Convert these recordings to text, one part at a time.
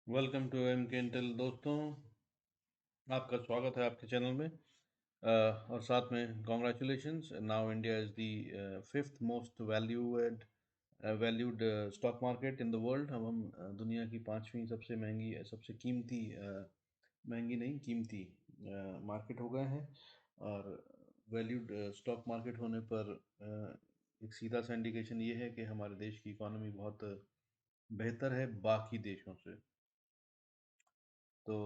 Welcome to M के Intel दोस्तों, आपका स्वागत है आपके चैनल में। और साथ में congratulations, now India is the fifth most valued stock market in the world. हम दुनिया की पांचवी सबसे महंगी, सबसे कीमती, महंगी नहीं कीमती मार्केट हो गए हैं। और वैल्यूड स्टॉक मार्केट होने पर एक सीधा सा इंडिकेशन ये है कि हमारे देश की इकोनॉमी बहुत बेहतर है बाकी देशों से। तो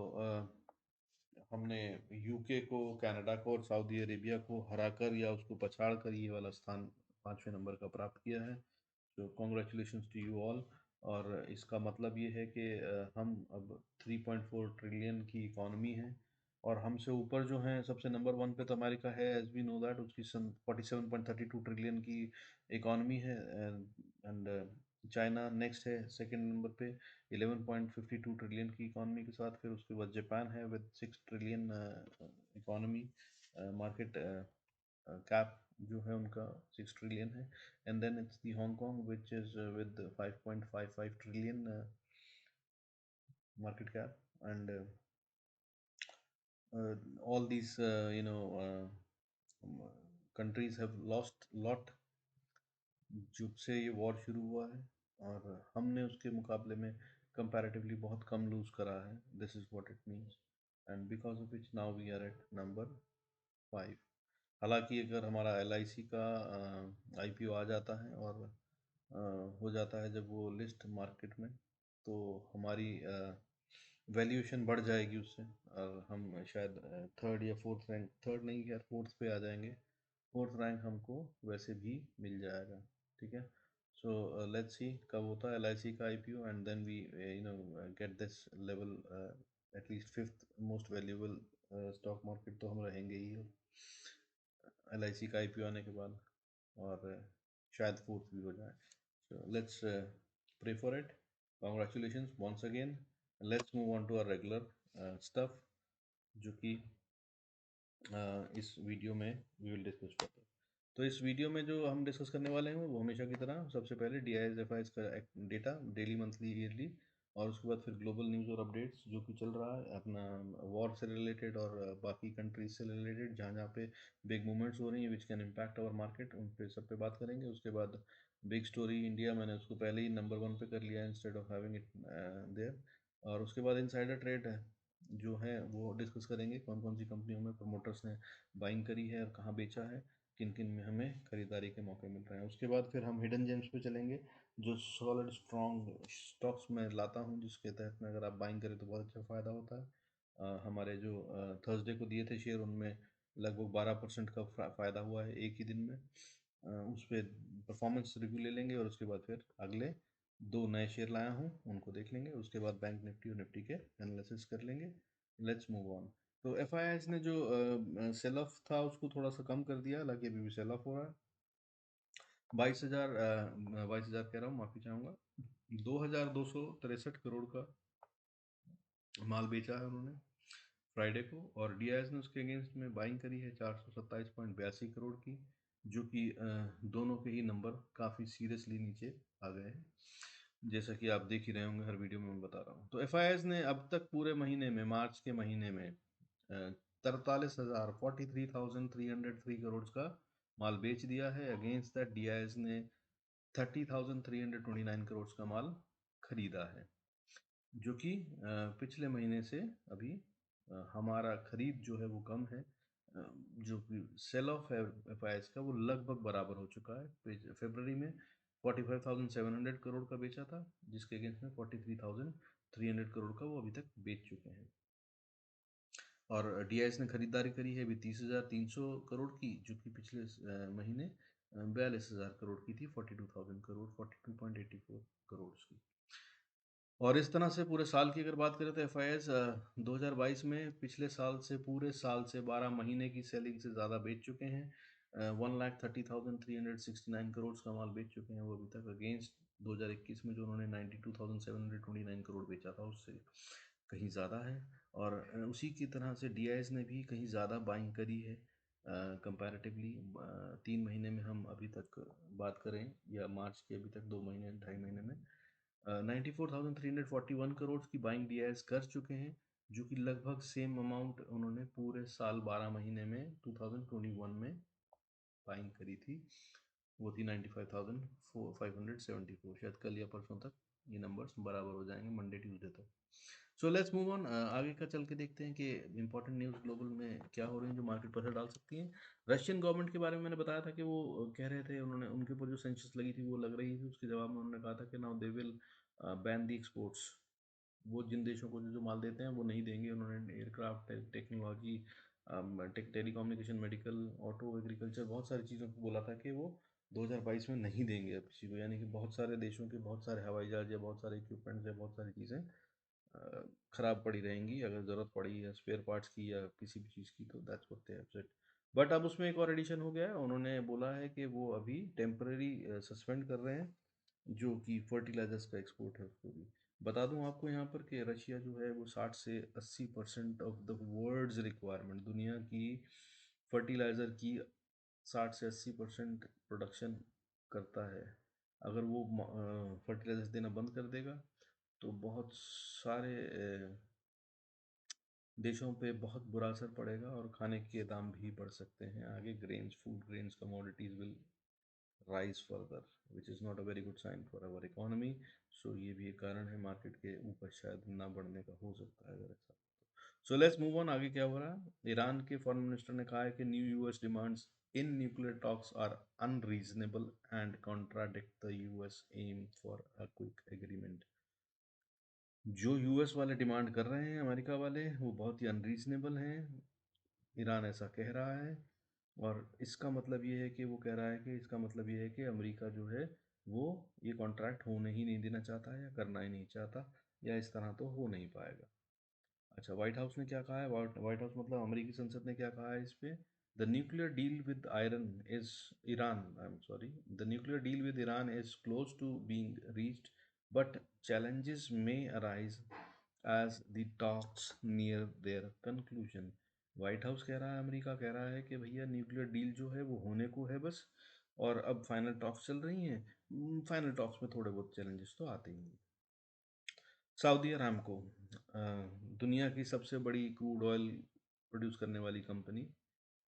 हमने यूके को, कनाडा को और सऊदी अरेबिया को हराकर या उसको पछाड़ कर ये वाला स्थान पाँचवें नंबर का प्राप्त किया है। तो कॉन्ग्रेचुलेशंस टू यू ऑल। और इसका मतलब ये है कि हम अब 3.4 ट्रिलियन की इकॉनमी है। और हमसे ऊपर जो हैं, सबसे नंबर वन पे तो अमेरिका है, एज वी नो दैट। उसकी 47.32 ट्रिलियन की इकॉनमी है। एंड चाइना नेक्स्ट है सेकंड नंबर पे 11.52 ट्रिलियन की इकॉनमी के साथ। फिर उसके बाद जापान है with 6 trillion economy market cap जो है उनका 6 ट्रिलियन है। And then it's the Hong Kong which is with 5.55 trillion market cap. And all these countries have lost lot जब से ये वॉर शुरू हुआ है। और हमने उसके मुकाबले में कंपैरेटिवली बहुत कम लूज़ करा है। This is what it means, and because of which now we are at number 5। हालांकि अगर हमारा LIC का IPO आ जाता है और हो जाता है जब वो लिस्ट मार्केट में, तो हमारी वैल्यूएशन बढ़ जाएगी उससे। और हम शायद थर्ड या फोर्थ रैंक, थर्ड नहीं यार, फोर्थ पे आ जाएंगे। फोर्थ रैंक हमको वैसे भी मिल जाएगा। ठीक है। सो लेट्स सी कब होता है LIC का IPO, and then we get this level at least fifth most valuable stock market तो हम रहेंगे ही LIC का IPO आने के बाद। और शायद फोर्थ भी हो जाए। So let's pray for it. Congratulations once again. Let's move on to our regular stuff, जो कि इस वीडियो में वी विल डिस्कस फर्दर। तो इस वीडियो में जो हम डिस्कस करने वाले हैं वो हमेशा की तरह सबसे पहले DIS FIS का डेटा, डेली, मंथली, ईयरली। और उसके बाद फिर ग्लोबल न्यूज़ और अपडेट्स जो कि चल रहा है अपना वॉर से रिलेटेड और बाकी कंट्रीज से रिलेटेड, जहाँ जहाँ पे बिग मूवमेंट्स हो रही हैं which can impact our market, उन पे सब पे बात करेंगे। उसके बाद बिग स्टोरी इंडिया, मैंने उसको पहले ही नंबर 1 पे कर लिया है instead of having it there. और उसके बाद इनसाइडर ट्रेड है जो है वो डिस्कस करेंगे, कौन कौन सी कंपनियों में प्रमोटर्स ने बाइंग करी है और कहाँ बेचा है, किन किन में हमें खरीदारी के मौके मिल रहे हैं। उसके बाद फिर हम हिडन जेम्स पे चलेंगे, जो सॉलिड स्ट्रॉन्ग स्टॉक्स में लाता हूँ, जिसके तहत में अगर आप बाइंग करें तो बहुत अच्छा फ़ायदा होता है। हमारे जो थर्सडे को दिए थे शेयर, उनमें लगभग 12% का फ़ायदा हुआ है एक ही दिन में। उस पर परफॉर्मेंस रिव्यू ले लेंगे और उसके बाद फिर अगले 2 नए शेयर लाया हूँ उनको देख लेंगे। उसके बाद बैंक निफ्टी और निफ्टी के एनालिसिस कर लेंगे। Let's move on. तो FIS ने जो सेल ऑफ था उसको थोड़ा सा कम कर दिया, हालांकि अभी भी सेल ऑफ हो रहा है। 22,000 कह रहा हूँ, माफ़ी चाहूँगा, 2,263 करोड़ का माल बेचा है उन्होंने फ्राइडे को। और DIS ने उसके अगेंस्ट में बाइंग करी है 427.82 करोड़ की, जो कि दोनों के ही नंबर काफ़ी सीरियसली नीचे आ गए हैं, जैसा कि आप देख ही रहे होंगे हर वीडियो में मैं बता रहा हूँ। तो FIS ने अब तक पूरे महीने में, मार्च के महीने में 43,303 करोड़ का माल बेच दिया है। अगेंस्ट दैट DIS ने 30,329 करोड़ का माल खरीदा है, जो कि पिछले महीने से अभी हमारा खरीद जो है वो कम है। जो कि सेल ऑफ है FIS का वो लगभग बराबर हो चुका है। फरवरी में 45,700 करोड़ का बेचा था, जिसके अगेंस्ट में 43,300 करोड़ का वो अभी तक बेच चुके हैं। और DIS ने खरीदारी करी है अभी 30,300 करोड़ की, जो कि पिछले महीने 42,000 करोड़ की थी, 42,000 करोड़, 42.84 करोड़ की। और इस तरह से पूरे साल की अगर बात करें तो FIS 2022 में पिछले साल से, पूरे साल से 12 महीने की सेलिंग से ज़्यादा बेच चुके हैं। 1,30,369 करोड़ का माल बेच चुके हैं वो अभी तक, अगेंस्ट 2021 में जो उन्होंने 92,729 करोड़ बेचा था उससे कहीं ज़्यादा है। और उसी की तरह से DIS ने भी कहीं ज़्यादा बाइंग करी है कंपैरेटिवली। 3 महीने में हम अभी तक बात करें, या मार्च के अभी तक 2 महीने, 2.5 महीने में, 94,341 करोड़ की बाइंग डीआईएस कर चुके हैं, जो कि लगभग सेम अमाउंट उन्होंने पूरे साल 12 महीने में 2021 में बाइंग करी थी। वो थी 95,574, शायद कल या परसों तक ये नंबर्स बराबर हो जाएंगे, मंडे ट्यूसडे तक। सो लेट्स मूव ऑन, आगे का चल के देखते हैं कि इंपॉर्टेंट न्यूज़ ग्लोबल में क्या हो रही है जो मार्केट पर असर डाल सकती है। रशियन गवर्नमेंट के बारे में मैंने बताया था कि वो कह रहे थे, उन्होंने उनके ऊपर जो सेंक्शंस लगी थी वो लग रही थी, उसके जवाब में उन्होंने कहा था कि now they will ban the exports. वो जिन देशों को जो जो माल देते हैं वो नहीं देंगे। उन्होंने aircraft, technology, telecommunication, medical, auto, agriculture, बहुत सारी चीज़ों को बोला था कि वो 2022 में नहीं देंगे अब किसी को, यानी कि बहुत सारे देशों के बहुत सारे हवाई जहाज या बहुत सारे इक्विपमेंट्स या बहुत सारी चीज़ें ख़राब पड़ी रहेंगी अगर ज़रूरत पड़ी या स्पेयर पार्ट्स की या किसी भी चीज़ की, तो that's what they have said. But अब उसमें एक और एडिशन हो गया है, उन्होंने बोला है कि वो अभी टेम्पररी सस्पेंड कर रहे हैं जो कि फर्टिलाइजर्स का एक्सपोर्ट है उसको भी। बता दूं आपको यहाँ पर कि रशिया जो है वो 60 से 80% ऑफ द वर्ल्ड्स रिक्वायरमेंट, दुनिया की फर्टिलाइज़र की 60 से 80% प्रोडक्शन करता है। अगर वो फर्टिलाइजर्स देना बंद कर देगा तो बहुत सारे देशों पे बहुत बुरा असर पड़ेगा और खाने के दाम भी बढ़ सकते हैं आगे। Grains, food grains, commodities will rise further, which is not a very good sign for our economy. So ये भी एक कारण है मार्केट के ऊपर शायद ना बढ़ने का, हो सकता है अगर ऐसा। सो लेट्स मूव ऑन, आगे क्या हो रहा है। ईरान के फॉरेन मिनिस्टर ने कहा है कि new US demands in nuclear talks are unreasonable and contradict the US aim for a quick agreement. जो यूएस वाले डिमांड कर रहे हैं, अमेरिका वाले, वो बहुत ही अनरीजनेबल हैं, ईरान ऐसा कह रहा है। और इसका मतलब ये है कि वो कह रहा है कि इसका मतलब ये है कि अमेरिका जो है वो ये कॉन्ट्रैक्ट होने ही नहीं देना चाहता है या करना ही नहीं चाहता, या इस तरह तो हो नहीं पाएगा। अच्छा, व्हाइट हाउस ने क्या कहा है, व्हाइट हाउस मतलब अमेरिकी संसद ने क्या कहा है इस पे। The nuclear deal with Iran is Iran I am sorry the nuclear deal with Iran is close to being reached, but challenges may arise as the talks near their conclusion। White House कह रहा है, America कह रहा है कि भैया nuclear deal जो है वो होने को है बस, और अब फाइनल टॉक्स चल रही हैं, फाइनल टॉक्स में थोड़े बहुत चैलेंजेस तो आते ही हैं। सऊदी अरामको, दुनिया की सबसे बड़ी क्रूड ऑयल प्रोड्यूस करने वाली कंपनी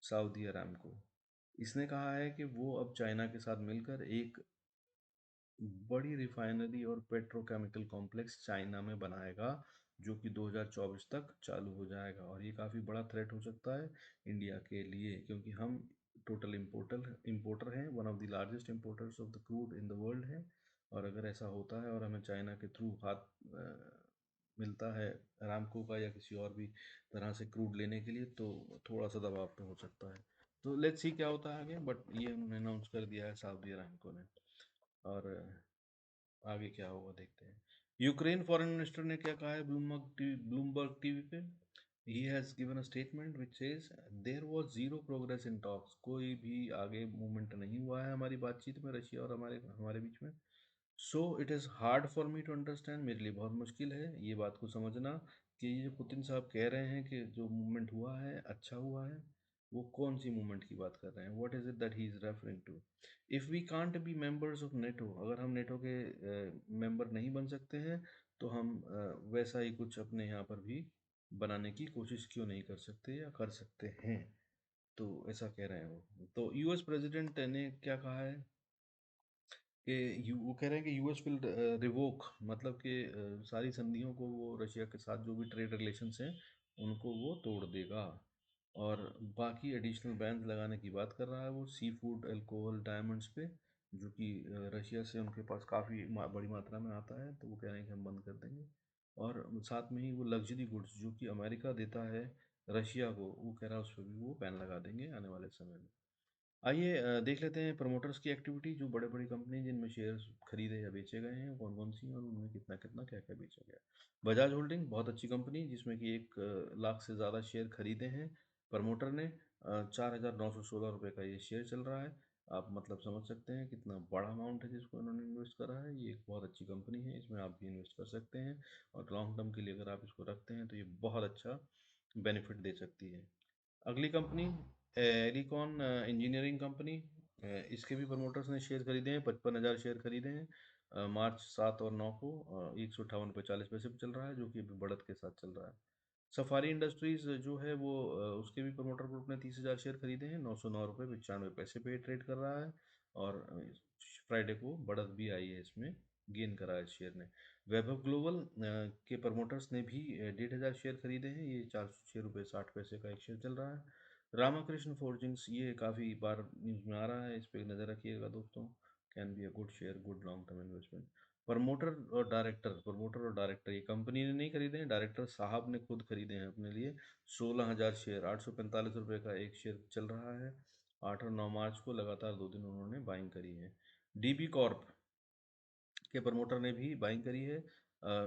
सऊदी अरामको, इसने कहा है कि वो अब चाइना के साथ मिलकर एक बड़ी रिफाइनरी और पेट्रोकेमिकल कॉम्प्लेक्स चाइना में बनाएगा, जो कि 2024 तक चालू हो जाएगा। और ये काफ़ी बड़ा थ्रेट हो सकता है इंडिया के लिए, क्योंकि हम टोटल इंपोर्टर हैं, one of the largest importers of the crude in the world है। और अगर ऐसा होता है और हमें चाइना के थ्रू हाथ मिलता है अरामको का या किसी और भी तरह से क्रूड लेने के लिए, तो थोड़ा सा दबाव तो हो सकता है। तो लेट्स सी क्या होता है आगे, बट ये उन्होंने अनाउंस कर दिया है सऊदी अरामको ने। और आगे क्या होगा देखते हैं। यूक्रेन फॉरेन मिनिस्टर ने क्या कहा है ब्लूमबर्ग टीवी पे। He has given a statement which says there was zero progress in talks. कोई भी आगे मूवमेंट नहीं हुआ है हमारी बातचीत में, रशिया और हमारे हमारे बीच में। So it is hard for me to understand, मेरे लिए बहुत मुश्किल है ये बात को समझना कि ये जो पुतिन साहब कह रहे हैं कि जो मूवमेंट हुआ है अच्छा हुआ है, वो कौन सी मूवमेंट की बात कर रहे हैं, what is it that he is referring to. If we can't be members of NATO, अगर हम नेटो के मेंबर नहीं बन सकते हैं, तो हम वैसा ही कुछ अपने यहाँ पर भी बनाने की कोशिश क्यों नहीं कर सकते या कर सकते हैं। तो ऐसा कह रहे हैं वो। तो यूएस प्रेसिडेंट ने क्या कहा है कि वो कह रहे हैं कि यूएस विल रिवोक, मतलब कि सारी संधियों को वो रशिया के साथ जो भी ट्रेड रिलेशंस हैं उनको वो तोड़ देगा। और बाकी एडिशनल बैन लगाने की बात कर रहा है वो, सी फूड, अल्कोहल, डायमंड्स पे, जो कि रशिया से उनके पास काफ़ी बड़ी मात्रा में आता है, तो वो कह रहे हैं कि हम बंद कर देंगे। और साथ में ही वो लग्जरी गुड्स जो कि अमेरिका देता है रशिया को, वो कह रहा है उस पर भी वो बैन लगा देंगे आने वाले समय में। आइए देख लेते हैं प्रमोटर्स की एक्टिविटी, जो बड़े बड़ी कंपनी जिनमें शेयर्स खरीदे या बेचे गए हैं कौन कौन सी हैं और उनमें कितना कितना क्या क्या बेचा गया। बजाज होल्डिंग बहुत अच्छी कंपनी, जिसमें कि 1 लाख से ज़्यादा शेयर खरीदे हैं प्रमोटर ने। 4,916 रुपये का ये शेयर चल रहा है। आप मतलब समझ सकते हैं कितना बड़ा अमाउंट है जिसको इन्होंने इन्वेस्ट करा है। ये एक बहुत अच्छी कंपनी है, इसमें आप भी इन्वेस्ट कर सकते हैं, और लॉन्ग टर्म के लिए अगर आप इसको रखते हैं तो ये बहुत अच्छा बेनिफिट दे सकती है। अगली कंपनी एलिकॉन इंजीनियरिंग कंपनी, इसके भी प्रमोटर्स ने शेयर खरीदे हैं, 55,000 शेयर खरीदे हैं। मार्च 7 और 9 को 158 रुपये 40 पैसे पे चल रहा है, जो कि अभी बढ़त के साथ चल रहा है। सफारी इंडस्ट्रीज जो है वो उसके भी प्रमोटर ग्रुप ने 30,000 शेयर खरीदे हैं, 909 रुपये 95 पैसे पे ट्रेड कर रहा है। और फ्राइडे को बढ़त भी आई है, इसमें गेन करा है इस शेयर ने। वैभव ग्लोबल के प्रमोटर्स ने भी 1,500 शेयर खरीदे हैं, ये 406 रुपये 60 पैसे का एक शेयर चल रहा है। रामाकृष्ण फोर्जिंग्स, ये काफ़ी बार न्यूज़ में आ रहा है, इस पर नज़र रखिएगा दोस्तों। Can be a good share, good long term investment. Promoter और डायरेक्टर ये कंपनी ने नहीं खरीदे हैं, डायरेक्टर साहब ने खुद खरीदे हैं अपने लिए। 16,000 शेयर, 845 रुपये का एक शेयर चल रहा है। 8 और 9 मार्च को लगातार 2 दिन उन्होंने बाइंग करी है। डीबी कॉर्प के प्रमोटर ने भी बाइंग करी है,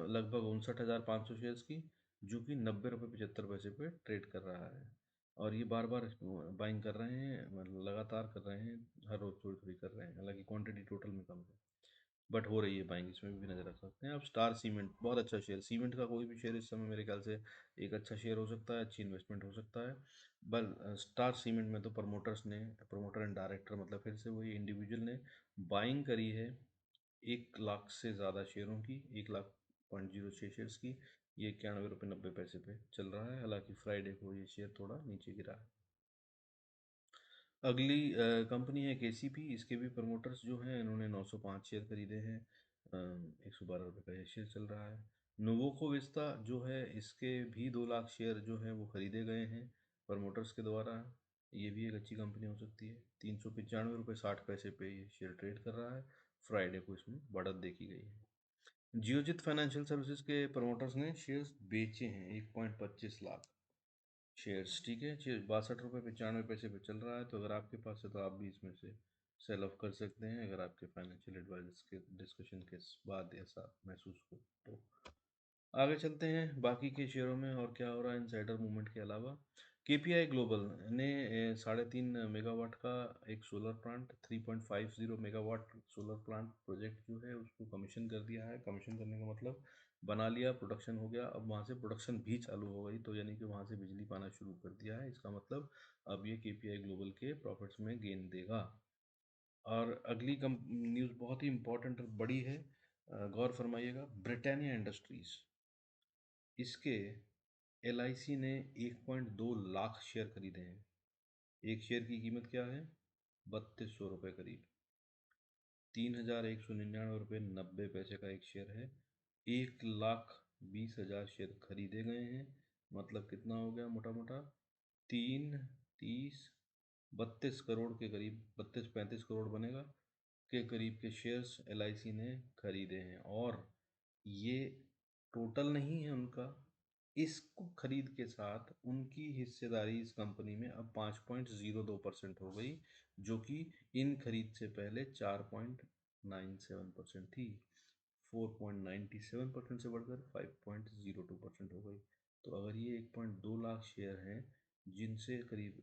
लगभग 59,500 शेयर्स की, जो कि 90 रुपये 75 पैसे पे ट्रेड कर रहा है। और ये बार बार बाइंग कर रहे हैं, मतलब लगातार कर रहे हैं, हर रोज थोड़ी थोड़ी कर रहे हैं, हालांकि क्वांटिटी टोटल में कम है, बट हो रही है बाइंग, इसमें भी नज़र रख सकते हैं। अब स्टार सीमेंट, बहुत अच्छा शेयर, सीमेंट का कोई भी शेयर इस समय मेरे ख्याल से एक अच्छा शेयर हो सकता है, अच्छी इन्वेस्टमेंट हो सकता है। बल स्टार सीमेंट में तो प्रमोटर एंड डायरेक्टर, मतलब फिर से वही इंडिविजुअल ने बाइंग करी है 1 लाख से ज़्यादा शेयरों की, 1 लाख 0.06 शेयर्स की। ये 91 रुपये 90 पैसे पे चल रहा है, हालांकि फ्राइडे को ये शेयर थोड़ा नीचे गिरा है। अगली कंपनी है केसीपी, इसके भी प्रमोटर्स जो हैं इन्होंने 905 शेयर खरीदे हैं, 112 रुपये का ये शेयर चल रहा है। नोवोको विस्ता जो है, इसके भी 2 लाख शेयर जो हैं वो खरीदे गए हैं प्रमोटर्स के द्वारा। ये भी एक अच्छी कंपनी हो सकती है। 395 रुपये 60 पैसे पे ये शेयर ट्रेड कर रहा है, फ्राइडे को इसमें बढ़त देखी गई है। जियोजित फाइनेंशियल सर्विसेज के प्रमोटर्स ने शेयर्स बेचे हैं 1.25 लाख शेयर्स, ठीक है। 62 रुपये 95 पैसे पे चल रहा है, तो अगर आपके पास है तो आप भी इसमें से सेल ऑफ कर सकते हैं, अगर आपके फाइनेंशियल एडवाइजर्स के डिस्कशन के बाद ऐसा महसूस हो तो। आगे चलते हैं बाकी के शेयरों में और क्या हो रहा है इनसाइडर मूवमेंट के अलावा। केपीआई ग्लोबल ने 3.5 मेगावाट का एक solar plant, 3.50 megawatt solar plant project जो है उसको कमीशन कर दिया है। कमीशन करने का मतलब बना लिया, प्रोडक्शन हो गया, अब वहाँ से प्रोडक्शन भी चालू हो गई, तो यानी कि वहाँ से बिजली पाना शुरू कर दिया है। इसका मतलब अब ये केपीआई ग्लोबल के प्रॉफिट्स में गेन देगा। और अगली कम न्यूज़ बहुत ही इंपॉर्टेंट और बड़ी है, गौर फरमाइएगा। ब्रिटानिया इंडस्ट्रीज, इसके एलआईसी ने 1.2 लाख शेयर खरीदे हैं। एक शेयर की कीमत क्या है? 3200 रुपये करीब, 3,199 रुपये 90 पैसे का एक शेयर है। 1,20,000 शेयर खरीदे गए हैं, मतलब कितना हो गया मोटा मोटा? 3 30 32 करोड़ के करीब, 32 35 करोड़ बनेगा के करीब के शेयर्स एलआईसी ने खरीदे हैं। और ये टोटल नहीं है उनका, इसको खरीद के साथ उनकी हिस्सेदारी इस कंपनी में अब 5.02% हो गई, जो कि इन खरीद से पहले 4.97% थी। 4.97% से बढ़कर 5.02% हो गई। तो अगर ये 1.2 लाख शेयर हैं, जिनसे करीब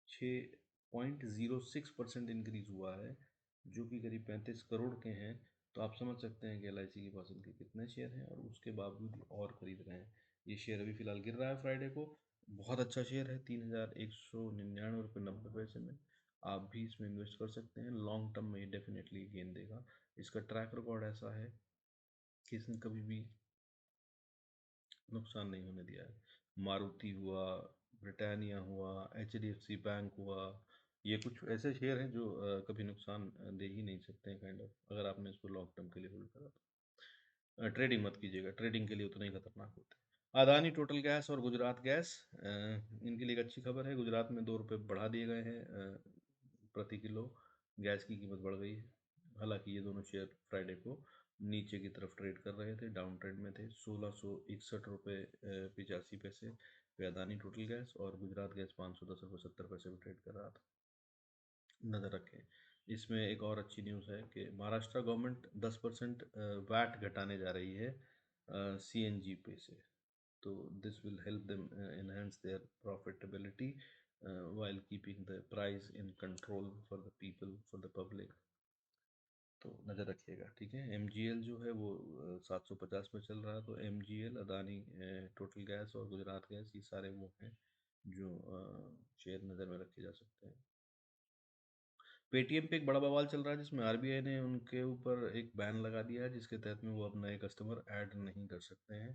6.06% इंक्रीज हुआ है, जो कि करीब 35 करोड़ के हैं, तो आप समझ सकते हैं कि एलआईसी के पास इनके कितने शेयर हैं, और उसके बावजूद और खरीद रहे हैं। ये शेयर अभी फिलहाल गिर रहा है फ्राइडे को, बहुत अच्छा शेयर है, 3,199 रुपये 90 पैसे में। आप भी इसमें इन्वेस्ट कर सकते हैं, लॉन्ग टर्म में ये डेफिनेटली गेन देगा। इसका ट्रैक रिकॉर्ड ऐसा है कि इसने कभी भी नुकसान नहीं होने दिया है। मारुति हुआ, ब्रिटानिया हुआ, एचडीएफसी बैंक हुआ, ये कुछ ऐसे शेयर हैं जो कभी नुकसान दे ही नहीं सकते हैं, काइंड ऑफ, अगर आपने इसको लॉन्ग टर्म के लिए होल्ड करा तो। ट्रेडिंग मत कीजिएगा, ट्रेडिंग के लिए उतना ही खतरनाक होता है। अदानी टोटल गैस और गुजरात गैस, इनके लिए एक अच्छी खबर है। गुजरात में 2 रुपये बढ़ा दिए गए हैं प्रति किलो, गैस की कीमत बढ़ गई है। हालांकि ये दोनों शेयर फ्राइडे को नीचे की तरफ ट्रेड कर रहे थे, डाउन ट्रेंड में थे। 1661 रुपये 85 पैसे पे अदानी टोटल गैस, और गुजरात गैस 510 रुपये 70 पैसे पे ट्रेड कर रहा था। नज़र रखें। इसमें एक और अच्छी न्यूज़ है कि महाराष्ट्र गवर्नमेंट 10% वैट घटाने जा रही है सीएनजी पे से। तो this will help them enhance their profitability while keeping the price in control for the people, for the public। तो नज़र रखिएगा, ठीक है। एमजीएल जो है वो 750 में चल रहा है, तो एमजीएल, अदानी टोटल गैस और गुजरात गैस, ये सारे वो हैं जो शेयर नज़र में रखे जा सकते हैं। पेटीएम पे एक बड़ा बवाल चल रहा है जिसमें आरबीआई ने उनके ऊपर एक बैन लगा दिया है जिसके तहत में वो अब नए कस्टमर ऐड नहीं कर सकते हैं।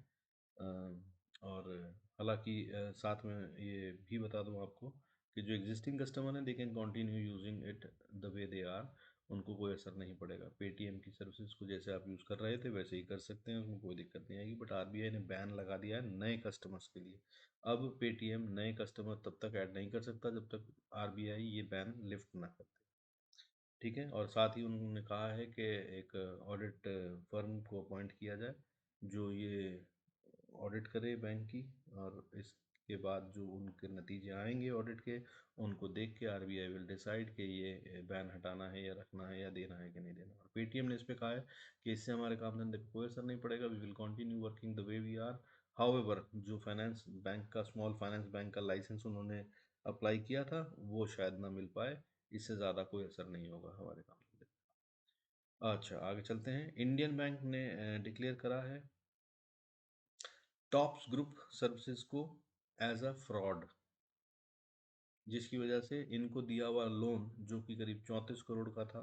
और हालांकि साथ में ये भी बता दूं आपको कि जो एग्जिस्टिंग कस्टमर हैं they can continue using it the way they are, उनको कोई असर नहीं पड़ेगा। पेटीएम की सर्विसेज को जैसे आप यूज़ कर रहे थे वैसे ही कर सकते हैं, उसमें कोई दिक्कत नहीं आएगी। बट आरबीआई ने बैन लगा दिया है नए कस्टमर्स के लिए। अब पेटीएम नए कस्टमर तब तक ऐड नहीं कर सकता जब तक आरबीआई ये बैन लिफ्ट ना करे। ठीक है, और साथ ही उन्होंने कहा है कि एक ऑडिट फर्म को अपॉइंट किया जाए जो ये ऑडिट करे बैंक की, और इसके बाद जो उनके नतीजे आएंगे ऑडिट के उनको देख के आरबीआई विल डिसाइड कि ये बैन हटाना है या रखना है या देना है कि नहीं देना। और पेटीएम ने इस पे कहा है कि इससे हमारे काम धंधे पे कोई असर नहीं पड़ेगा, we will continue working the way we are. However जो फाइनेंस बैंक का, स्मॉल फाइनेंस बैंक का लाइसेंस उन्होंने अप्लाई किया था वो शायद ना मिल पाए, इससे ज़्यादा कोई असर नहीं होगा हमारे काम पे। अच्छा, आगे चलते हैं। इंडियन बैंक ने डिक्लेयर करा है टॉप्स ग्रुप सर्विसेज को एज अ फ्रॉड, जिसकी वजह से इनको दिया हुआ लोन जो कि करीब 34 करोड़ का था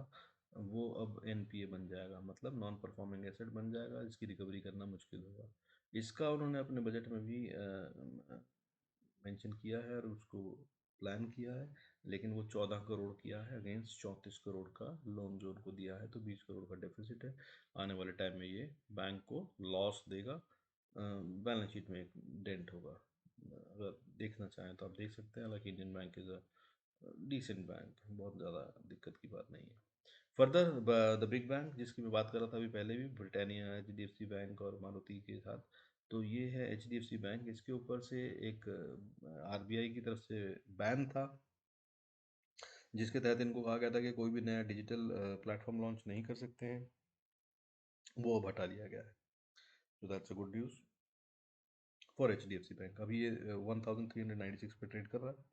वो अब एनपीए बन जाएगा, मतलब नॉन परफॉर्मिंग एसेट बन जाएगा, इसकी रिकवरी करना मुश्किल होगा। इसका उन्होंने अपने बजट में भी मेंशन किया है और उसको प्लान किया है, लेकिन वो 14 करोड़ किया है अगेंस्ट 34 करोड़ का लोन जो उनको दिया है, तो 20 करोड़ का डेफिसिट है। आने वाले टाइम में ये बैंक को लॉस देगा, बैलेंस शीट में एक डेंट होगा। अगर देखना चाहें तो आप देख सकते हैं, हालांकि Indian Bank is a decent bank, बहुत ज़्यादा दिक्कत की बात नहीं है। फर्दर द बिग बैंक जिसकी मैं बात कर रहा था अभी पहले भी, ब्रिटानिया, एचडीएफसी बैंक और मारुति के साथ, तो ये है एचडीएफसी बैंक। इसके ऊपर से एक आरबीआई की तरफ से बैन था जिसके तहत इनको कहा गया था कि कोई भी नया डिजिटल प्लेटफॉर्म लॉन्च नहीं कर सकते हैं, वो अब हटा लिया गया है। तो that's a good news for HDFC bank. अभी ये 1396 पे ट्रेड कर रहा है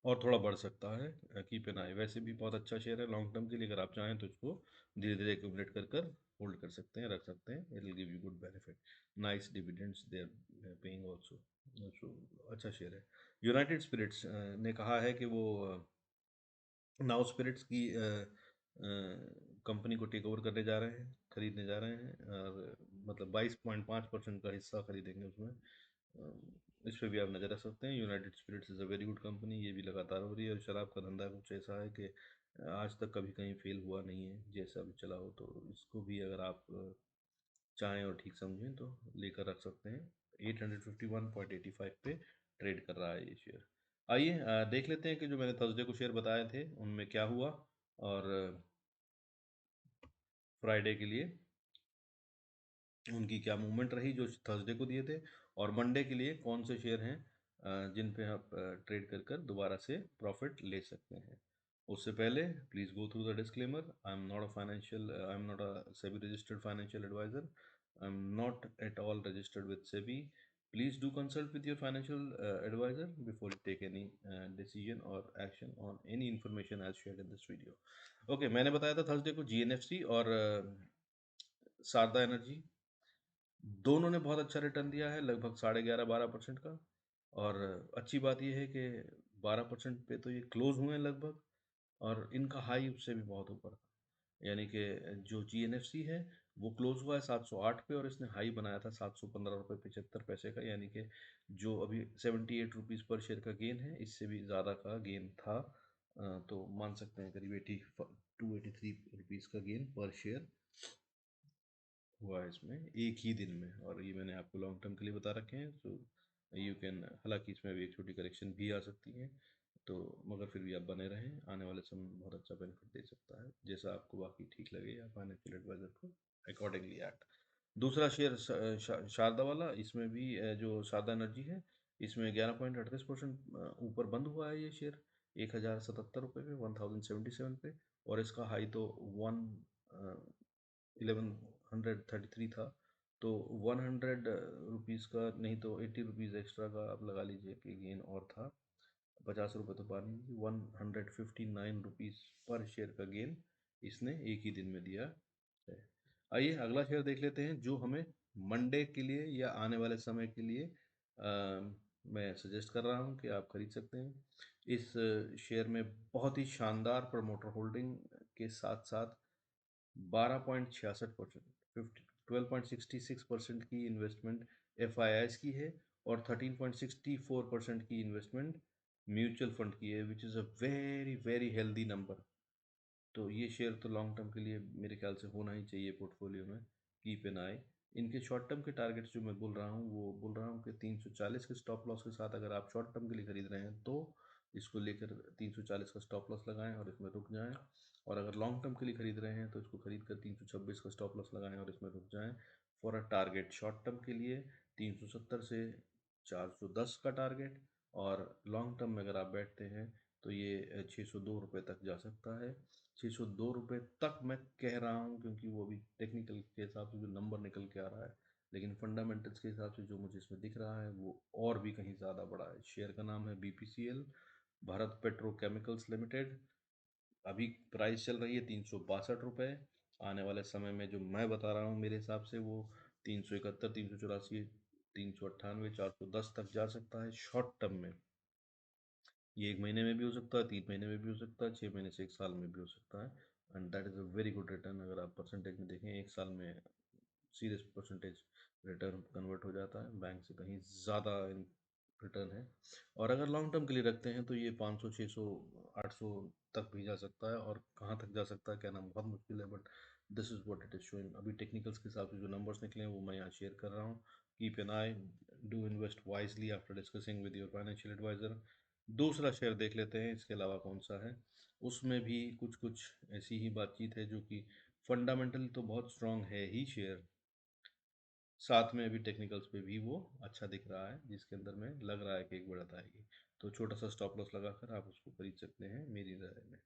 और थोड़ा बढ़ सकता है, कीप एन आई। वैसे भी बहुत अच्छा शेयर है लॉन्ग टर्म के लिए, अगर आप चाहें तो इसको धीरे धीरे एक्यूमुलेट कर कर होल्ड कर सकते हैं, रख सकते हैं, it will give you good benefit, nice dividends they are paying also. अच्छा शेयर है। यूनाइटेड स्पिरिट्स ने कहा है कि वो नाउ स्पिरिट्स की कंपनी को टेक ओवर करने जा रहे हैं, खरीदने जा रहे हैं, और मतलब 22.5% का हिस्सा खरीदेंगे उसमें। इस पे भी आप नज़र रख सकते हैं। United Spirits is a very good company, ये भी लगातार हो रही है, और शराब का धंधा कुछ ऐसा है कि आज तक कभी कहीं फेल हुआ नहीं है, जैसा भी चला हो। तो इसको भी अगर आप चाहें और ठीक समझें तो लेकर रख सकते हैं। 851.85 पे ट्रेड कर रहा है ये शेयर। आइए देख लेते हैं कि जो मैंने थर्सडे को शेयर बताए थे उनमें क्या हुआ, और फ्राइडे के लिए उनकी क्या मूवमेंट रही जो थर्सडे को दिए थे, और मंडे के लिए कौन से शेयर हैं जिन पे आप ट्रेड कर कर दोबारा से प्रॉफिट ले सकते हैं। उससे पहले please go through the disclaimer. I am not a SEBI registered financial advisor, I am not at all registered with SEBI. Please do consult with your financial advisor before you take any decision or action on any information as shared in this video. Okay, मैंने बताया था Thursday को GNFC और Sharda energy दोनों ने बहुत अच्छा return दिया है, लगभग 11.5-12% का। और अच्छी बात यह है कि 12% पे तो ये क्लोज हुए हैं लगभग, और इनका हाई उससे भी बहुत ऊपर था। यानी कि जो जीएनएफसी है वो क्लोज हुआ है 708 पे, और इसने हाई बनाया था 715 रुपये 75 पैसे का, यानी कि जो अभी 78 रुपीज़ पर शेयर का गेन है इससे भी ज़्यादा का गेन था। तो मान सकते हैं करीब 82-83 रुपीज़ का गेन पर शेयर हुआ है इसमें एक ही दिन में, और ये मैंने आपको लॉन्ग टर्म के लिए बता रखे हैं। सो यू कैन, हालांकि इसमें अभी एक छोटी करेक्शन भी आ सकती है, तो मगर फिर भी आप बने रहें, आने वाले समय में बहुत अच्छा बेनिफिट दे सकता है, जैसा आपको बाकी ठीक लगे या फाइनेंशियल एडवाइजर को अकॉर्डिंगली एक्ट। दूसरा शेयर शारदा वाला, इसमें भी जो शारदा एनर्जी है इसमें 11.38% ऊपर बंद हुआ है ये शेयर 1077 रुपये पे, 1077 पे, और इसका हाई तो 1133 था। तो 100 रुपीज़ का नहीं तो 80 रुपीज़ एक्स्ट्रा का आप लगा लीजिए कि गेन और था। 50 रुपये तो पानी, 159 रुपीज़ पर शेयर का गेन इसने एक ही दिन में दिया है। आइए अगला शेयर देख लेते हैं जो हमें मंडे के लिए या आने वाले समय के लिए मैं सजेस्ट कर रहा हूँ कि आप खरीद सकते हैं। इस शेयर में बहुत ही शानदार प्रमोटर होल्डिंग के साथ साथ 12.66%, 12.66% की इन्वेस्टमेंट एफ की है और 13.64% की इन्वेस्टमेंट म्यूचुअल फंड की है, which is a very very healthy number. तो ये शेयर तो लॉन्ग टर्म के लिए मेरे ख्याल से होना ही चाहिए पोर्टफोलियो में। कीप एन आई। इनके शॉर्ट टर्म के टारगेट्स जो मैं बोल रहा हूँ, वो बोल रहा हूँ कि 340 के स्टॉप लॉस के साथ अगर आप शॉर्ट टर्म के लिए खरीद रहे हैं तो इसको लेकर 340 का स्टॉप लॉस लगाएं और इसमें रुक जाएं। और अगर लॉन्ग टर्म के लिए खरीद रहे हैं तो इसको खरीद कर 326 का स्टॉप लॉस लगाएं और इसमें रुक जाएं। For a target short term के लिए 370 से 410 का टारगेट, और लॉन्ग टर्म में अगर आप बैठते हैं तो ये 602 रुपये तक जा सकता है। 602 रुपये तक मैं कह रहा हूँ क्योंकि वो अभी टेक्निकल के हिसाब से जो नंबर निकल के आ रहा है, लेकिन फंडामेंटल्स के हिसाब से जो मुझे इसमें दिख रहा है वो और भी कहीं ज़्यादा बड़ा है। शेयर का नाम है BPCL, भारत पेट्रोकेमिकल्स लिमिटेड। अभी प्राइस चल रही है 362 रुपये। आने वाले समय में जो मैं बता रहा हूँ मेरे हिसाब से वो 371, 384, 398, 410 तक जा सकता है शॉर्ट टर्म में। ये 1 महीने में भी हो सकता है, 3 महीने में भी हो सकता है, 6 महीने से 1 साल में भी हो सकता है। And that is a very good return. अगर आप परसेंटेज में देखें, 1 साल में सीरियस परसेंटेज रिटर्न कन्वर्ट हो जाता है, बैंक से कहीं ज़्यादा रिटर्न है। और अगर लॉन्ग टर्म के लिए रखते हैं तो ये 500, 600, 800 तक भी जा सकता है, और कहाँ तक जा सकता है कहना बहुत मुश्किल है, but this is what it is showing. अभी टेक्निकल्स के हिसाब से जो नंबर्स निकले हैं वो मैं यहाँ शेयर कर रहा हूँ। Keep an eye, do invest wisely after discussing with your financial advisor. दूसरा शेयर देख लेते हैं इसके अलावा कौन सा है। उसमें भी कुछ कुछ ऐसी ही बातचीत है जो कि फंडामेंटल तो बहुत स्ट्रांग है ही शेयर, साथ में अभी टेक्निकल्स पे भी वो अच्छा दिख रहा है, जिसके अंदर में लग रहा है कि एक बढ़त आएगी। तो छोटा सा स्टॉप लॉस लगाकर आप उसको खरीद सकते हैं मेरी राय में।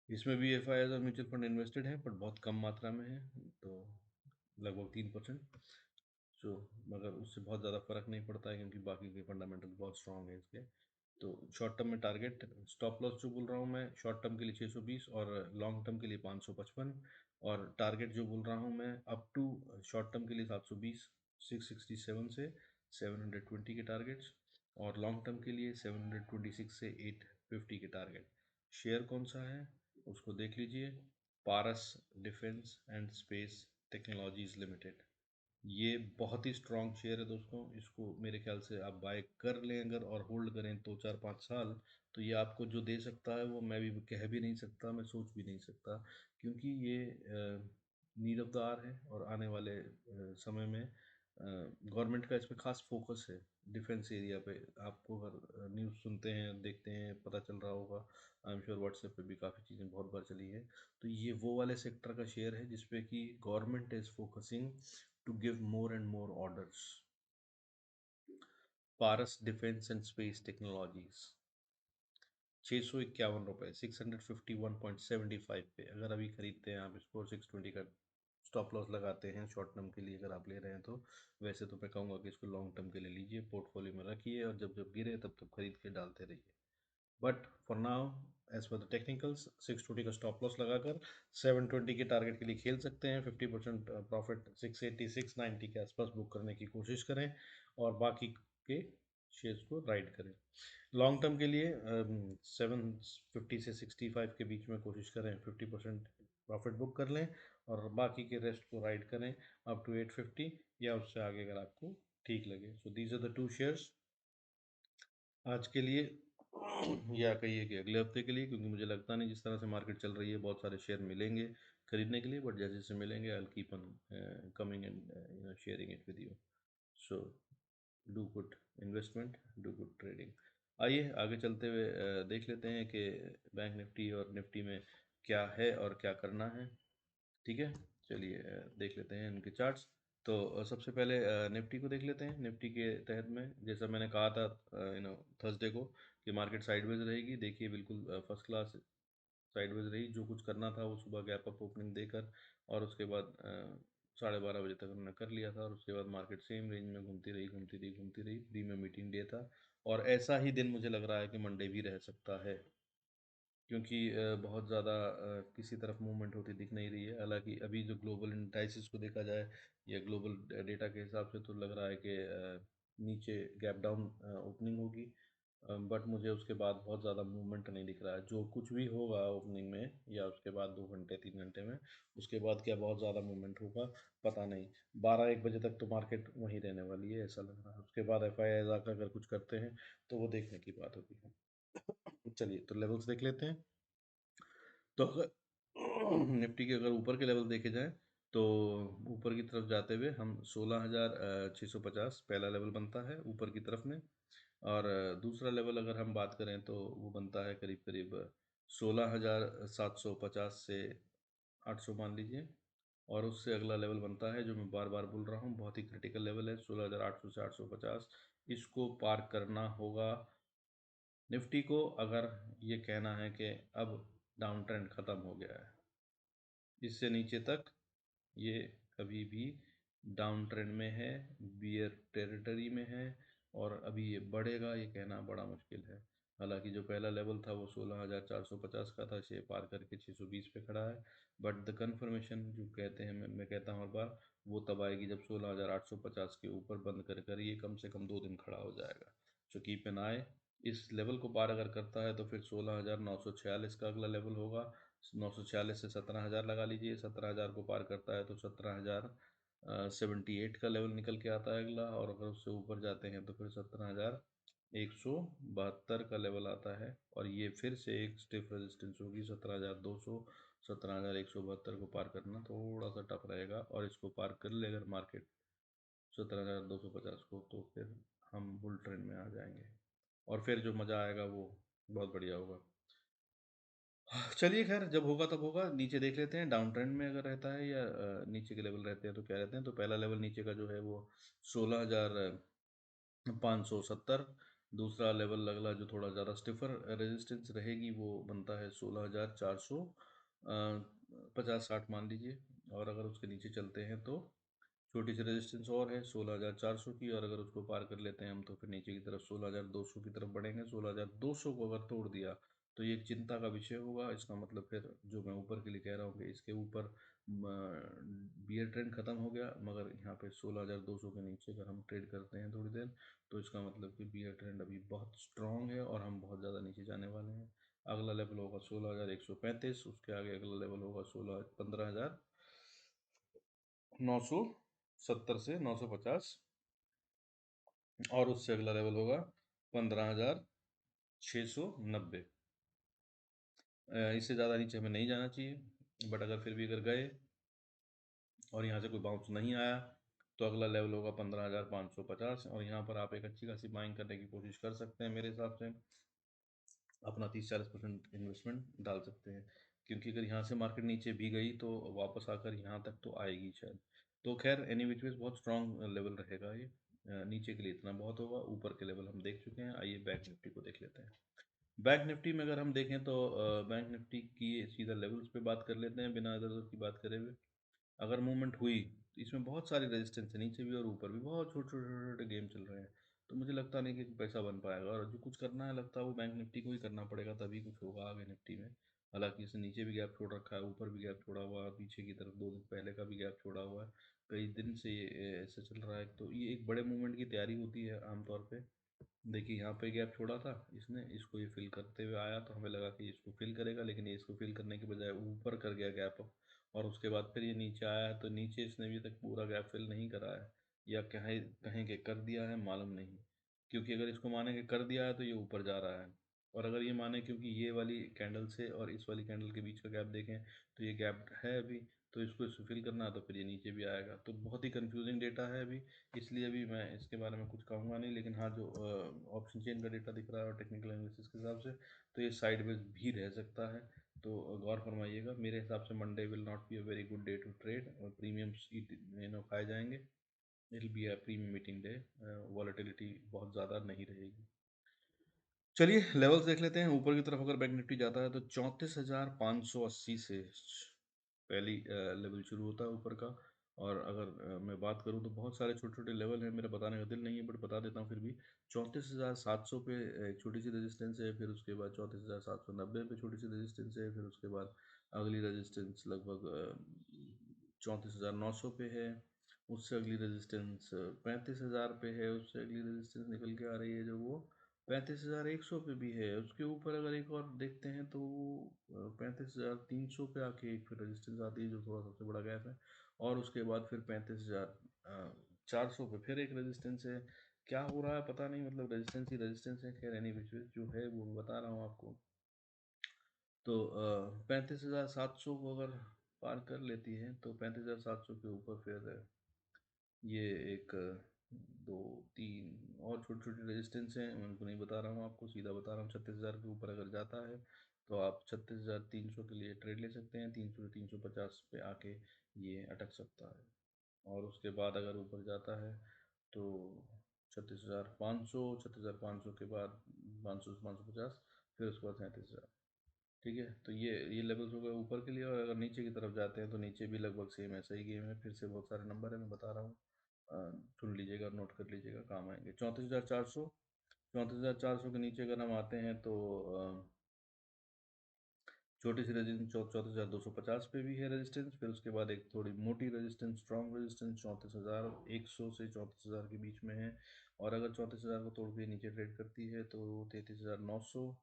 इसमें भी एफ और म्यूचुअल फंड इन्वेस्टेड हैं, पर बहुत कम मात्रा में है, तो लगभग 3%। सो मगर उससे बहुत ज़्यादा फर्क नहीं पड़ता है क्योंकि बाकी के फंडामेंटल बहुत स्ट्रांग है इसके। तो शॉर्ट टर्म में टारगेट स्टॉप लॉस जो बोल रहा हूँ मैं, शॉर्ट टर्म के लिए 620 और लॉन्ग टर्म के लिए 555। और टारगेट जो बोल रहा हूँ मैं अप टू शॉर्ट टर्म के लिए 720, 667 से 720 के टारगेट्स, और लॉन्ग टर्म के लिए 726 से 850 के टारगेट। शेयर कौन सा है उसको देख लीजिए, Paras defence and space technologies limited. ये बहुत ही स्ट्रॉन्ग शेयर है दोस्तों। इसको मेरे ख्याल से आप बाय कर लें अगर और होल्ड करें 2, 4, 5 साल, तो ये आपको जो दे सकता है वो मैं भी कह भी नहीं सकता, मैं सोच भी नहीं सकता, क्योंकि ये नीड ऑफ द आवर है। और आने वाले समय में गवर्नमेंट का इस पर खास फोकस है डिफेंस एरिया पे। आपको अगर न्यूज़ सुनते हैं, देखते हैं, पता चल रहा होगा, आई एम श्योर व्हाट्सएप पे भी काफ़ी चीज़ें बहुत बार चली है। तो ये वो वाले सेक्टर का शेयर है जिसपे कि government is focusing to give more and more orders. Paras defence and space technologies, 651 रुपये, 651.75 पे अगर अभी खरीदते हैं आप इसको, 620 का स्टॉप लॉस लगाते हैं शॉर्ट टर्म के लिए अगर आप ले रहे हैं तो। वैसे तो मैं कहूँगा कि इसको लॉन्ग टर्म के लिए लीजिए, पोर्टफोलियो में रखिए और जब जब गिरे तब तब खरीद के डालते रहिए। But for now, as per the technicals, 620 का स्टॉप लॉस लगाकर 720 के टारगेट के लिए खेल सकते हैं। 50% प्रॉफिट 680, 690 के आसपास बुक करने की कोशिश करें और बाकी के शेयर्स को राइड करें। लॉन्ग टर्म के लिए 750 से 65 के बीच में कोशिश करें, 50% प्रॉफिट बुक कर लें और बाकी के रेस्ट को राइड करें अप टू 850 या उससे आगे अगर आपको ठीक लगे। So these are the two shares आज के लिए, या कहिए कि अगले हफ्ते के लिए, क्योंकि मुझे लगता नहीं जिस तरह से मार्केट चल रही है बहुत सारे शेयर मिलेंगे खरीदने के लिए, बट जैसे जैसे मिलेंगे I will keep on coming and sharing it with you. So do good investment, do good trading. आइए आगे चलते हुए देख लेते हैं कि बैंक निफ्टी और निफ्टी में क्या है और क्या करना है। ठीक है, चलिए देख लेते हैं इनके चार्ट्स। तो सबसे पहले निफ्टी को देख लेते हैं। निफ्टी के तहत में जैसा मैंने कहा था थर्सडे को कि मार्केट साइडवेज रहेगी, देखिए बिल्कुल फर्स्ट क्लास साइडवेज रही। जो कुछ करना था वो सुबह गैप अप ओपनिंग देकर और उसके बाद 12:30 बजे तक उन्होंने कर लिया था, और उसके बाद मार्केट सेम रेंज में घूमती रही घूमती रही घूमती रही। प्री में मीटिंग डे था और ऐसा ही दिन मुझे लग रहा है कि मंडे भी रह सकता है, क्योंकि बहुत ज़्यादा किसी तरफ मूवमेंट होती दिख नहीं रही है। हालांकि अभी जो ग्लोबल इंडाइसिस को देखा जाए या ग्लोबल डेटा के हिसाब से तो लग रहा है कि नीचे गैप डाउन ओपनिंग होगी। बट मुझे उसके बाद बहुत ज़्यादा मूवमेंट नहीं दिख रहा है। जो कुछ भी होगा ओपनिंग में या उसके बाद 2 घंटे 3 घंटे में, उसके बाद क्या बहुत ज़्यादा मूवमेंट होगा पता नहीं। 12-1 बजे तक तो मार्केट वहीं रहने वाली है ऐसा लग रहा है। उसके बाद एफ आई आई आकर अगर कुछ करते हैं तो वो देखने की बात होगी। चलिए तो लेवल्स देख लेते हैं। तो अगर निफ्टी के अगर ऊपर के लेवल देखे जाएं तो ऊपर की तरफ जाते हुए हम 16,650 पहला लेवल बनता है ऊपर की तरफ में। और दूसरा लेवल अगर हम बात करें तो वो बनता है करीब करीब 16,750 से 800 मान लीजिए। और उससे अगला लेवल बनता है जो मैं बार बार बोल रहा हूँ, बहुत ही क्रिटिकल लेवल है, 16,800 से 850। इसको पार करना होगा निफ्टी को, अगर ये कहना है कि अब डाउन ट्रेंड ख़त्म हो गया है। इससे नीचे तक ये अभी भी डाउन ट्रेंड में है, बियर टेरिटरी में है, और अभी ये बढ़ेगा ये कहना बड़ा मुश्किल है। हालांकि जो पहला लेवल था वो 16,450 का था, इसे पार करके 620 पे खड़ा है। बट द कन्फर्मेशन जो कहते हैं, मैं कहता हूँ हर बार, वो तब आएगी जब 16,850 के ऊपर बंद कर ये कम से कम 2 दिन खड़ा हो जाएगा। सो कीप एन आई। इस लेवल को पार अगर करता है तो फिर 16,946 का अगला लेवल होगा। 946 से 17,000 लगा लीजिए, 17,000 को पार करता है तो 17,078 का लेवल निकल के आता है अगला। और अगर उससे ऊपर जाते हैं तो फिर 17,172 का लेवल आता है, और ये फिर से एक स्टिफ रेजिस्टेंस होगी 17,200। 17,172 को पार करना थोड़ा सा टफ रहेगा, और इसको पार कर ले अगर मार्केट 17,250 को, तो फिर हम बुल ट्रेंड में आ जाएंगे, और फिर जो मज़ा आएगा वो बहुत बढ़िया होगा। चलिए खैर, जब होगा तब होगा। नीचे देख लेते हैं डाउन ट्रेंड में अगर रहता है या नीचे के लेवल रहते हैं तो क्या रहते हैं। तो पहला लेवल नीचे का जो है वो 16,570। दूसरा लेवल अगला जो थोड़ा ज़्यादा स्टिफर रेजिस्टेंस रहेगी वो बनता है 16,400 50-60 मान लीजिए। और अगर उसके नीचे चलते हैं तो छोटी सी रेजिस्टेंस और है 16,400 की, और अगर उसको पार कर लेते हैं हम तो फिर नीचे की तरफ 16,200 की तरफ बढ़ेंगे। 16,200 को अगर तोड़ दिया तो ये एक चिंता का विषय होगा। इसका मतलब फिर जो मैं ऊपर के लिए कह रहा हूँ कि इसके ऊपर बियर ट्रेंड ख़त्म हो गया, मगर यहाँ पे 16,200 के नीचे अगर हम ट्रेड करते हैं थोड़ी देर तो इसका मतलब कि बियर ट्रेंड अभी बहुत स्ट्रॉन्ग है और हम बहुत ज़्यादा नीचे जाने वाले हैं। अगला लेवल होगा 16,135, उसके आगे अगला लेवल होगा 15,970 से 950, और उससे अगला लेवल होगा 15,690। इससे ज़्यादा नीचे हमें नहीं जाना चाहिए, बट अगर फिर भी अगर गए और यहाँ से कोई बाउंस नहीं आया तो अगला लेवल होगा 15,550, और यहाँ पर आप एक अच्छी खासी बाइंग करने की कोशिश कर सकते हैं। मेरे हिसाब से अपना 30-40% इन्वेस्टमेंट डाल सकते हैं, क्योंकि अगर यहाँ से मार्केट नीचे भी गई तो वापस आकर यहाँ तक तो आएगी शायद। तो खैर एनी विच वेज बहुत स्ट्रॉन्ग लेवल रहेगा ये। नीचे के लिए इतना बहुत होगा, ऊपर के लेवल हम देख चुके हैं। आइए बैंक निफ्टी को देख लेते हैं। बैंक निफ्टी में अगर हम देखें तो बैंक निफ्टी की सीधा लेवल्स पे बात कर लेते हैं बिना इधर उधर की बात करे हुए। अगर मूवमेंट हुई तो इसमें बहुत सारी रेजिस्टेंस है, नीचे भी और ऊपर भी बहुत छोटे छोटे छोटे छोटे गेम चल रहे हैं। तो मुझे लगता नहीं कि पैसा बन पाएगा, और जो कुछ करना है लगता है वो बैंक निफ्टी को ही करना पड़ेगा, तभी कुछ होगा आगे निफ्टी में। हालांकि इसने नीचे भी गैप छोड़ रखा है, ऊपर भी गैप छोड़ा हुआ है, पीछे की तरफ 2 दिन पहले का भी गैप छोड़ा हुआ है। कई दिन से ये ऐसे चल रहा है, तो ये एक बड़े मूवमेंट की तैयारी होती है आमतौर पर। देखिए यहाँ पे गैप छोड़ा था इसने, इसको ये फिल करते हुए आया तो हमें लगा कि ये इसको फिल करेगा, लेकिन ये इसको फिल करने के बजाय ऊपर कर गया गैप। और उसके बाद फिर ये नीचे आया है, तो नीचे इसने अभी तक पूरा गैप फिल नहीं करा है, या कहें कहें कि कर दिया है, मालूम नहीं। क्योंकि अगर इसको माने कि कर दिया है तो ये ऊपर जा रहा है, और अगर ये माने क्योंकि ये वाली कैंडल से और इस वाली कैंडल के बीच का गैप देखें तो ये गैप है अभी, तो इसको फिल करना है तो फिर ये नीचे भी आएगा। तो बहुत ही कंफ्यूजिंग डेटा है अभी, इसलिए अभी मैं इसके बारे में कुछ कहूँगा नहीं। लेकिन हाँ, जो ऑप्शन चेन का डेटा दिख रहा है और टेक्निकल एनालिसिस के हिसाब से, तो ये साइडवेज भी रह सकता है। तो गौर फरमाइएगा। मेरे हिसाब से Monday will not be a very good day to trade, और प्रीमियम्स खाए जाएंगे। It will be a premium meeting day, volatility बहुत ज़्यादा नहीं रहेगी। चलिए लेवल्स देख लेते हैं। ऊपर की तरफ अगर बैंक निफ्टी जाता है तो 34,580 से पहली लेवल शुरू होता है ऊपर का। और अगर मैं बात करूं तो बहुत सारे छोटे छोटे लेवल हैं, मेरा बताने का दिल नहीं है बट बता देता हूं फिर भी। 34,700 पे एक छोटी सी रेजिस्टेंस है, फिर उसके बाद 34,790 पे छोटी सी रेजिस्टेंस है, फिर उसके बाद अगली रेजिस्टेंस लगभग 34,900 पे है। उससे अगली रेजिस्टेंस 35,000 पे है। उससे अगली रेजिस्टेंस निकल के आ रही है जो वो 35,100 पे भी है। उसके ऊपर अगर एक और देखते हैं तो 35,300 पे आके एक फिर रेजिस्टेंस आती है जो थोड़ा सबसे बड़ा गैप है, और उसके बाद फिर 35,400 पे फिर एक रेजिस्टेंस है। क्या हो रहा है पता नहीं, मतलब रेजिस्टेंस ही रेजिस्टेंस है। खैर एनी विच वे जो है वो बता रहा हूँ आपको। तो 35,700 को अगर पार कर लेती है तो 35,700 के ऊपर फिर ये एक दो तीन और छोटी छोटी रेजिस्टेंस हैं, मैं उनको नहीं बता रहा हूँ आपको, सीधा बता रहा हूँ। 36,000 के ऊपर अगर जाता है तो आप 36,300 के लिए ट्रेड ले सकते हैं। 300 से 350 पे आके ये अटक सकता है, और उसके बाद अगर ऊपर जाता है तो 36,500, 36,500 के बाद 500 से 550, फिर उसके बाद 37,000। ठीक है, तो ये लेवल्स हो गए ऊपर के लिए। और अगर नीचे की तरफ जाते हैं तो नीचे भी लगभग सेम ऐसा ही गेम है। फिर से बहुत सारे नंबर है, मैं बता रहा हूँ, सुन लीजिएगा, नोट कर लीजिएगा, काम आएंगे। 34,400, 34,400 के नीचे अगर हम आते हैं तो छोटी सी रेजिस्टेंस 34,250 पे भी है रेजिस्टेंस। फिर उसके बाद एक थोड़ी मोटी रेजिस्टेंस, स्ट्रॉन्ग रेजिस्टेंस 34,100 से 34,000 के बीच में है। और अगर 34,000 को तोड़ के नीचे ट्रेड करती है तो 33,900।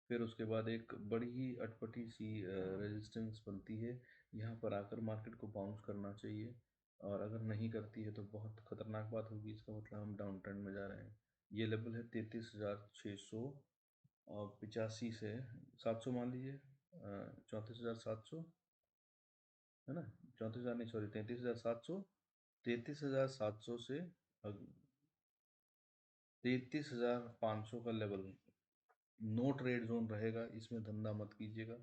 फिर उसके बाद एक बड़ी ही अटपटी सी रेजिस्टेंस बनती है। यहाँ पर आकर मार्केट को बाउंस करना चाहिए, और अगर नहीं करती है तो बहुत खतरनाक बात होगी। इसका मतलब हम डाउन ट्रेंड में जा रहे हैं। ये लेवल है 33,600 और 85 से 700 मान लीजिए, 34,700 है ना, 34,000 नहीं, सॉरी, 33,700। 33,700 से 33,500 का लेवल नो ट्रेड जोन रहेगा। इसमें धंधा मत कीजिएगा,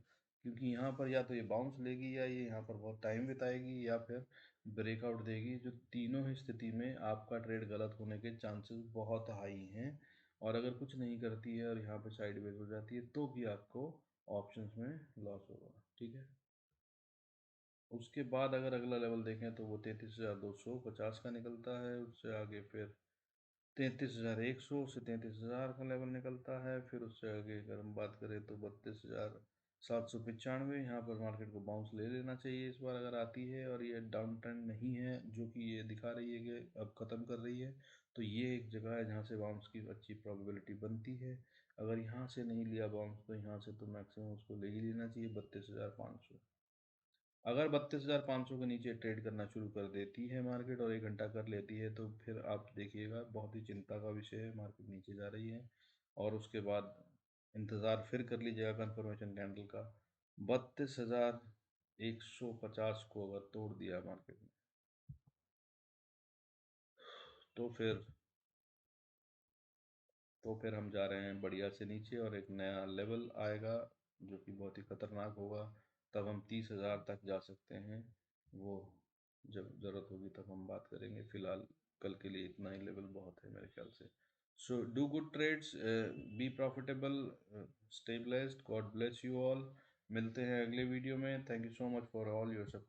क्योंकि यहाँ पर या तो ये बाउंस लेगी, या ये यहाँ पर बहुत टाइम बिताएगी, या फिर ब्रेकआउट देगी। जो तीनों ही स्थिति में आपका ट्रेड गलत होने के चांसेस बहुत हाई हैं। और अगर कुछ नहीं करती है और यहाँ पे साइडवेज हो जाती है तो भी आपको ऑप्शंस में लॉस होगा। ठीक है, उसके बाद अगर अगला लेवल देखें तो वो 33,250 का निकलता है। उससे आगे फिर 33,100 से 33,000 का लेवल निकलता है। फिर उससे आगे अगर हम बात करें तो 32,795, यहाँ पर मार्केट को बाउंस ले लेना चाहिए इस बार अगर आती है, और ये डाउन ट्रेंड नहीं है जो कि ये दिखा रही है कि अब ख़त्म कर रही है। तो ये एक जगह है जहाँ से बाउंस की अच्छी प्रोबेबिलिटी बनती है। अगर यहाँ से नहीं लिया बाउंस तो यहाँ से तो मैक्सिमम उसको ले ही लेना चाहिए 32,500। अगर 32,500 के नीचे ट्रेड करना शुरू कर देती है मार्केट और 1 घंटा कर लेती है तो फिर आप देखिएगा, बहुत ही चिंता का विषय है, मार्केट नीचे जा रही है। और उसके बाद इंतज़ार फिर कर लीजिएगा कंफर्मेशन कैंडल का। 32,150 को अगर तोड़ दिया मार्केट ने तो फिर हम जा रहे हैं बढ़िया से नीचे, और एक नया लेवल आएगा जो कि बहुत ही खतरनाक होगा। तब हम 30,000 तक जा सकते हैं। वो जब ज़रूरत होगी तब हम बात करेंगे। फ़िलहाल कल के लिए इतना ही लेवल बहुत है मेरे ख्याल से। So do good trades, be profitable, stay blessed, God bless you all. मिलते हैं अगले वीडियो में। Thank you so much for all your support.